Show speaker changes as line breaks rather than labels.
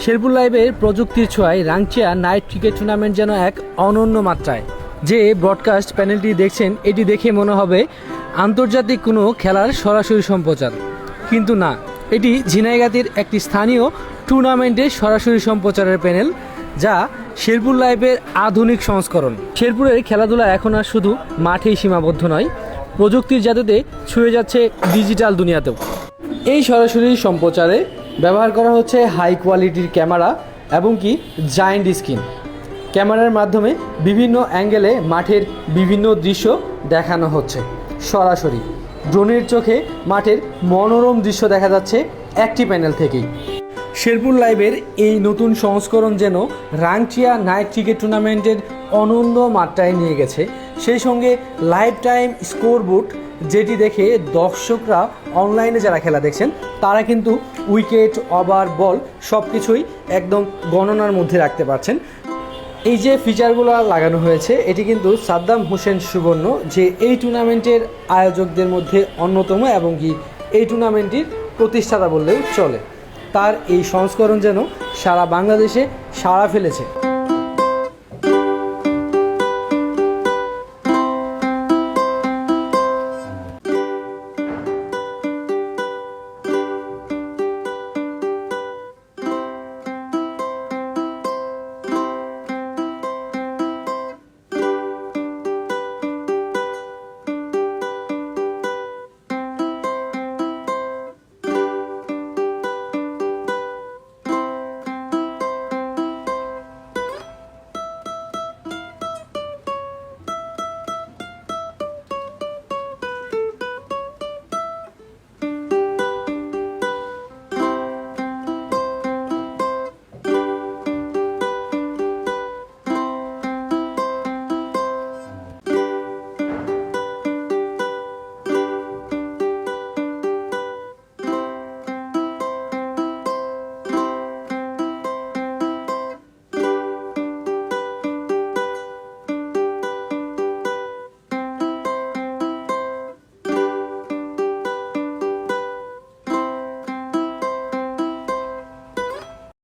শেরপুর লাইভের প্রযুক্তির ছোঁয়ায় রাংচিয়া নাইট ক্রিকেট টুর্নামেন্ট যেন এক অনন্য মাত্রায়। যে ব্রডকাস্ট প্যানেলটি দেখছেন এটি দেখে মনে হবে আন্তর্জাতিক কোনো খেলার সরাসরি সম্প্রচার, কিন্তু না, এটি ঝিনাইগাতির একটি স্থানীয় টুর্নামেন্টের সরাসরি সম্প্রচারের প্যানেল, যা শেরপুর লাইভের আধুনিক সংস্করণ। শেরপুরের খেলাধুলা এখন আর শুধু মাঠেই সীমাবদ্ধ নয়, প্রযুক্তির জাদুতে ছুঁয়ে যাচ্ছে ডিজিটাল দুনিয়াতেও। এই সরাসরি সম্প্রচারে ব্যবহার করা হচ্ছে হাই কোয়ালিটির ক্যামেরা এবং কি জায়ান্ট স্ক্রিন। ক্যামেরার মাধ্যমে বিভিন্ন অ্যাঙ্গেলে মাঠের বিভিন্ন দৃশ্য দেখানো হচ্ছে সরাসরি। ড্রোনের চোখে মাঠের মনোরম দৃশ্য দেখা যাচ্ছে একটি প্যানেল থেকেই। শেরপুর লাইভের এই নতুন সংস্করণ যেন রাংচিয়া নাইট ক্রিকেট টুর্নামেন্টের অনন্য মাত্রায় নিয়ে গেছে। সেই সঙ্গে লাইভ টাইম স্কোরবোর্ড, যেটি দেখে দর্শকরা অনলাইনে যারা খেলা দেখছেন তারা কিন্তু উইকেট, ওভার, বল সব কিছুই একদম গণনার মধ্যে রাখতে পারছেন। এই যে ফিচারগুলো লাগানো হয়েছে এটি কিন্তু সাদ্দাম হোসেন সুবর্ণ, যে এই টুর্নামেন্টের আয়োজকদের মধ্যে অন্যতম এবং কি এই টুর্নামেন্টটির প্রতিষ্ঠাতা বললেও চলে, তার এই সংস্করণ যেন সারা বাংলাদেশে সাড়া ফেলেছে।